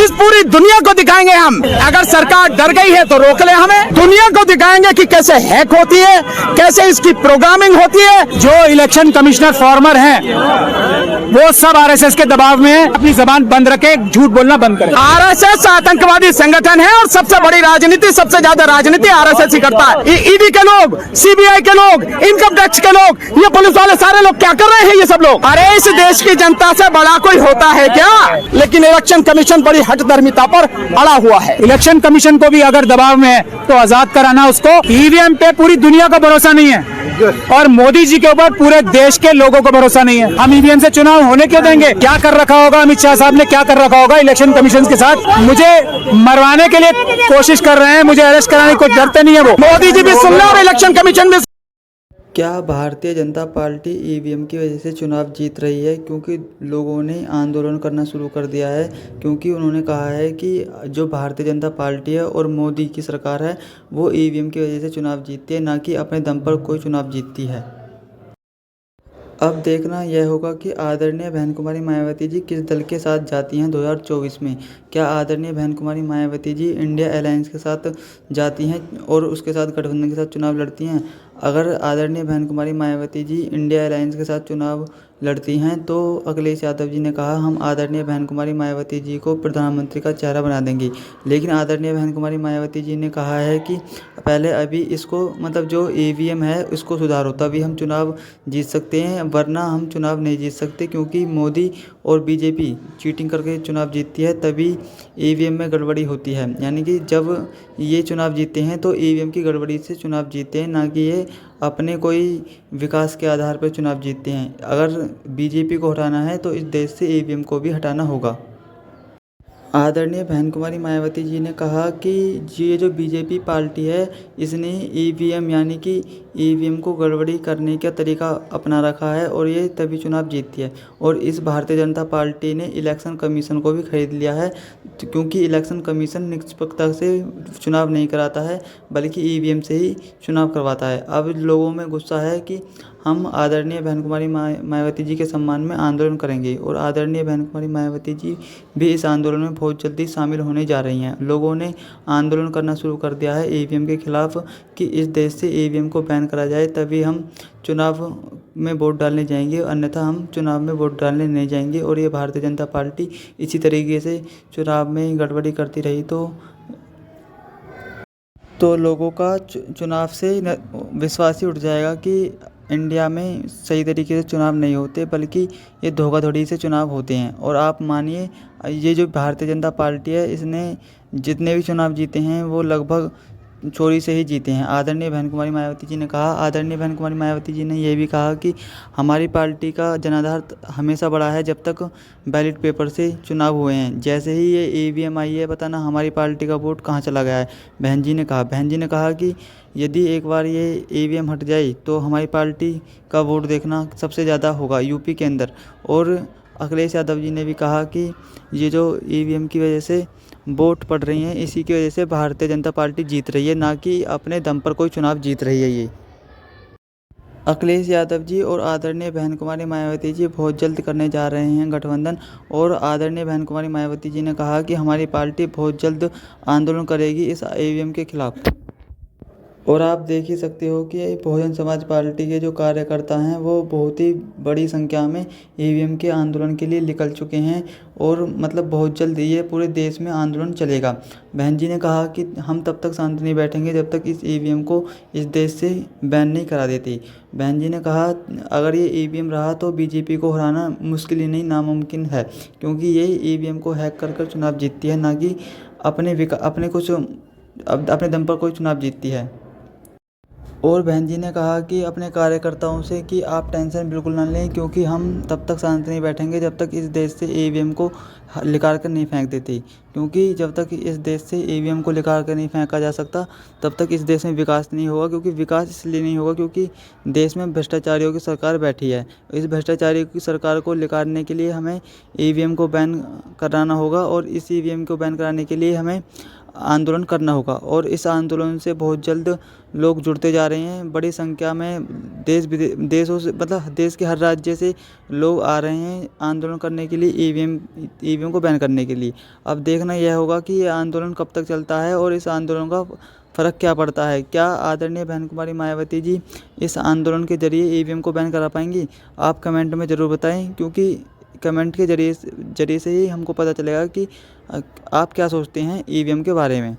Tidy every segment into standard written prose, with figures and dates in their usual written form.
इस पूरी दुनिया को दिखाएंगे हम। अगर सरकार डर गई है तो रोक ले हमें। दुनिया को दिखाएंगे कि कैसे हैक होती है, कैसे इसकी प्रोग्रामिंग होती है। जो इलेक्शन कमिश्नर फॉर्मर हैं वो सब आरएसएस के दबाव में है। अपनी जबान बंद रखे, झूठ बोलना बंद करें। आरएसएस आतंकवादी संगठन है और सबसे बड़ी राजनीति, सबसे ज्यादा राजनीति आरएसएस ही करता है। ईडी के लोग, सीबीआई के लोग, इनकम टैक्स के लोग, ये पुलिस वाले सारे लोग क्या कर रहे हैं ये सब लोग? अरे इस देश की जनता से बड़ा कोई होता है क्या? लेकिन इलेक्शन कमीशन बड़ी हठधर्मिता पर अड़ा हुआ है। इलेक्शन कमीशन को भी अगर दबाव में है तो आजाद कराना उसको। ईवीएम पे पूरी दुनिया का भरोसा नहीं है और मोदी जी के ऊपर पूरे देश के लोगों को भरोसा नहीं है। हम ईवीएम से चुनाव होने क्यों देंगे? क्या कर रखा होगा अमित शाह साहब ने, क्या कर रखा होगा इलेक्शन कमीशन के साथ? मुझे मरवाने के लिए कोशिश कर रहे हैं, मुझे अरेस्ट कराने को डरते नहीं है वो। मोदी जी भी सुन लो और इलेक्शन कमीशन भी। क्या भारतीय जनता पार्टी ईवीएम की वजह से चुनाव जीत रही है? क्योंकि लोगों ने आंदोलन करना शुरू कर दिया है, क्योंकि उन्होंने कहा है कि जो भारतीय जनता पार्टी है और मोदी की सरकार है वो ईवीएम की वजह से चुनाव जीतती है, ना कि अपने दम पर कोई चुनाव जीतती है। अब देखना यह होगा कि आदरणीय बहन कुमारी मायावती जी किस दल के साथ जाती हैं 2024 में। क्या आदरणीय बहन कुमारी मायावती जी इंडिया अलायंस के साथ जाती हैं और उसके साथ गठबंधन के साथ चुनाव लड़ती हैं? अगर आदरणीय बहन कुमारी मायावती जी इंडिया अलायंस के साथ चुनाव लड़ती हैं तो अखिलेश यादव जी ने कहा हम आदरणीय बहन कुमारी मायावती जी को प्रधानमंत्री का चेहरा बना देंगे। लेकिन आदरणीय बहन कुमारी मायावती जी ने कहा है कि पहले अभी इसको मतलब जो ईवीएम है उसको सुधारो, तभी हम चुनाव जीत सकते हैं, वरना हम चुनाव नहीं जीत सकते। क्योंकि मोदी और बीजेपी चीटिंग करके चुनाव जीतती है, तभी ईवीएम में गड़बड़ी होती है। यानी कि जब ये चुनाव जीतते हैं तो ईवीएम की गड़बड़ी से चुनाव जीतते हैं, ना कि ये अपने कोई विकास के आधार पर चुनाव जीतते हैं। अगर बीजेपी को हटाना है तो इस देश से ईवीएम को भी हटाना होगा। आदरणीय बहन कुमारी मायावती जी ने कहा कि ये जो बीजेपी पार्टी है इसने ईवीएम यानी कि ईवीएम को गड़बड़ी करने का तरीका अपना रखा है और ये तभी चुनाव जीतती है। और इस भारतीय जनता पार्टी ने इलेक्शन कमीशन को भी खरीद लिया है, क्योंकि इलेक्शन कमीशन निष्पक्षता से चुनाव नहीं कराता है बल्कि ईवीएम से ही चुनाव करवाता है। अब लोगों में गुस्सा है कि हम आदरणीय बहन कुमारी मायावती जी के सम्मान में आंदोलन करेंगे और आदरणीय बहन कुमारी मायावती जी भी इस आंदोलन में बहुत जल्दी शामिल होने जा रही हैं। लोगों ने आंदोलन करना शुरू कर दिया है ईवीएम के खिलाफ कि इस देश से ईवीएम को बैन करा जाए, तभी हम चुनाव में वोट डालने जाएंगे, अन्यथा हम चुनाव में वोट डालने नहीं जाएंगे। और ये भारतीय जनता पार्टी इसी तरीके से चुनाव में गड़बड़ी करती रही तो लोगों का चुनाव से विश्वास ही उठ जाएगा कि इंडिया में सही तरीके से चुनाव नहीं होते बल्कि ये धोखाधड़ी से चुनाव होते हैं। और आप मानिए ये जो भारतीय जनता पार्टी है इसने जितने भी चुनाव जीते हैं वो लगभग चोरी से ही जीते हैं। आदरणीय बहन कुमारी मायावती जी ने कहा, आदरणीय बहन कुमारी मायावती जी ने ये भी कहा कि हमारी पार्टी का जनाधार हमेशा बढ़ा है जब तक बैलेट पेपर से चुनाव हुए हैं। जैसे ही ये ईवीएम आई है पता ना हमारी पार्टी का वोट कहाँ चला गया है। बहन जी ने कहा कि यदि एक बार ये ईवीएम हट जाए तो हमारी पार्टी का वोट देखना सबसे ज़्यादा होगा यूपी के अंदर। और अखिलेश यादव जी ने भी कहा कि ये जो ईवीएम की वजह से वोट पड़ रही हैं इसी की वजह से भारतीय जनता पार्टी जीत रही है, ना कि अपने दम पर कोई चुनाव जीत रही है। ये अखिलेश यादव जी और आदरणीय बहन कुमारी मायावती जी बहुत जल्द करने जा रहे हैं गठबंधन। और आदरणीय बहन कुमारी मायावती जी ने कहा कि हमारी पार्टी बहुत जल्द आंदोलन करेगी इस ईवीएम के खिलाफ। और आप देख ही सकते हो कि बहुजन समाज पार्टी के जो कार्यकर्ता हैं वो बहुत ही बड़ी संख्या में ईवीएम के आंदोलन के लिए निकल चुके हैं और मतलब बहुत जल्द ये पूरे देश में आंदोलन चलेगा। बहन जी ने कहा कि हम तब तक शांत नहीं बैठेंगे जब तक इस ईवीएम को इस देश से बैन नहीं करा देती। बहन जी ने कहा अगर ये ईवीएम रहा तो बीजेपी को हराना मुश्किल ही नहीं नामुमकिन है, क्योंकि ये ईवीएम को हैक कर चुनाव जीतती है, ना कि अपने दम पर कोई चुनाव जीतती है। और बहन जी ने कहा कि अपने कार्यकर्ताओं से कि आप टेंशन बिल्कुल ना लें, क्योंकि हम तब तक शांत नहीं बैठेंगे जब तक इस देश से ईवीएम को निकाल कर नहीं फेंक देती। क्योंकि जब तक इस देश से ईवीएम को निकाल कर नहीं फेंका जा सकता तब तक इस देश में विकास नहीं होगा। क्योंकि विकास इसलिए नहीं होगा क्योंकि देश में भ्रष्टाचारियों की सरकार बैठी है। इस भ्रष्टाचारियों की सरकार को निकालने के लिए हमें ईवीएम को बैन कराना होगा और इस ईवीएम को बैन कराने के लिए हमें आंदोलन करना होगा और इस आंदोलन से बहुत जल्द लोग जुड़ते जा रहे हैं। बड़ी संख्या में देशों से मतलब देश के हर राज्य से लोग आ रहे हैं आंदोलन करने के लिए, ईवीएम को बैन करने के लिए। अब देखना यह होगा कि ये आंदोलन कब तक चलता है और इस आंदोलन का फ़र्क क्या पड़ता है। क्या आदरणीय बहन कुमारी मायावती जी इस आंदोलन के जरिए ईवीएम को बैन करा पाएंगी? आप कमेंट में ज़रूर बताएं, क्योंकि कमेंट के जरिए से ही हमको पता चलेगा कि आप क्या सोचते हैं ईवीएम के बारे में।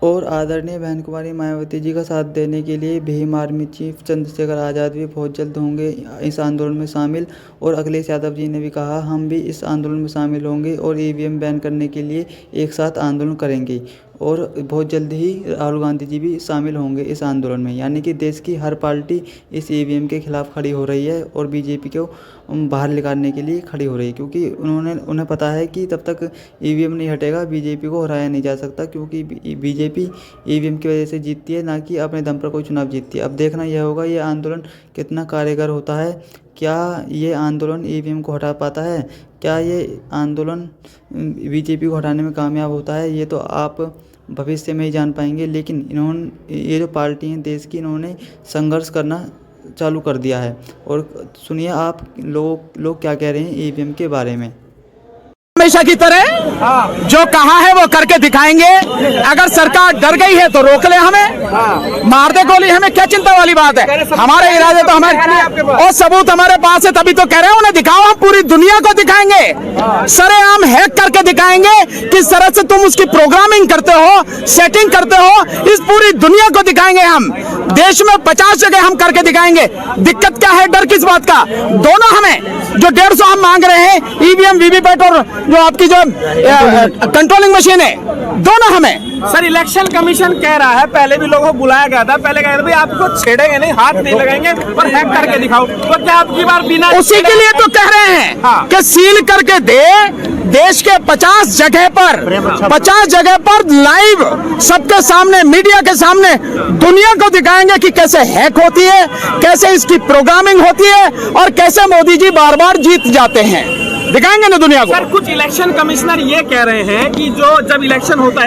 और आदरणीय बहन कुमारी मायावती जी का साथ देने के लिए भीम आर्मी चीफ चंद्रशेखर आज़ाद भी बहुत जल्द होंगे इस आंदोलन में शामिल। और अखिलेश यादव जी ने भी कहा हम भी इस आंदोलन में शामिल होंगे और ईवीएम बैन करने के लिए एक साथ आंदोलन करेंगे। और बहुत जल्द ही राहुल गांधी जी भी शामिल होंगे इस आंदोलन में। यानी कि देश की हर पार्टी इस ईवीएम के खिलाफ खड़ी हो रही है और बीजेपी को बाहर निकालने के लिए खड़ी हो रही है, क्योंकि उन्हें पता है कि तब तक ईवीएम नहीं हटेगा बीजेपी को हराया नहीं जा सकता, क्योंकि बीजेपी ईवीएम की वजह से जीतती है, ना कि अपने दम पर कोई चुनाव जीतती है। अब देखना यह होगा ये आंदोलन कितना कारगर होता है। क्या ये आंदोलन ईवीएम को हटा पाता है? क्या ये आंदोलन बीजेपी को हटाने में कामयाब होता है? ये तो आप भविष्य में ही जान पाएंगे। लेकिन ये जो पार्टी हैं देश की, इन्होंने संघर्ष करना चालू कर दिया है। और सुनिए आप लोग क्या कह रहे हैं ईवीएम के बारे में। हमेशा की तरह जो कहा है वो करके दिखाएंगे। अगर सरकार डर गई है तो रोक ले, हमें मार दे गोली, हमें क्या चिंता वाली बात है। हमारे इरादे तो हमारे और सबूत हमारे पास है, तभी तो कह रहे हैं उन्हें दिखाओ, हम पूरी दुनिया को दिखाएंगे, सरेआम हैक करके दिखाएंगे किस तरह से तुम उसकी प्रोग्रामिंग करते हो, सेटिंग करते हो, इस पूरी दुनिया को दिखाएंगे। हम देश में 50 जगह हम करके दिखाएंगे। दिक्कत क्या है, डर किस बात का? दोनों हमें जो 150 हम मांग रहे हैं ईवीएम वीवीपैट और जो आपकी जो कंट्रोलिंग मशीन है, दोनों हमें। सर इलेक्शन कमीशन कह रहा है, पहले भी लोगों को बुलाया गया था, पहले कह रहे थे भाई आपको छेड़ेंगे नहीं, हाथ नहीं लगाएंगे, पर हैक करके दिखाओ। तो क्या आपकी बार बिना उसी के लिए तो कह रहे हैं कि सील करके दे, देश के 50 जगह पर लाइव सबके सामने, मीडिया के सामने दुनिया को दिखाएंगे कि कैसे हैक होती है, कैसे इसकी प्रोग्रामिंग होती है और कैसे मोदी जी बार बार जीत जाते हैं। दिखाएंगे ना दुनिया को। सर कुछ इलेक्शन कमिश्नर ये कह रहे हैं कि जो जब इलेक्शन होता है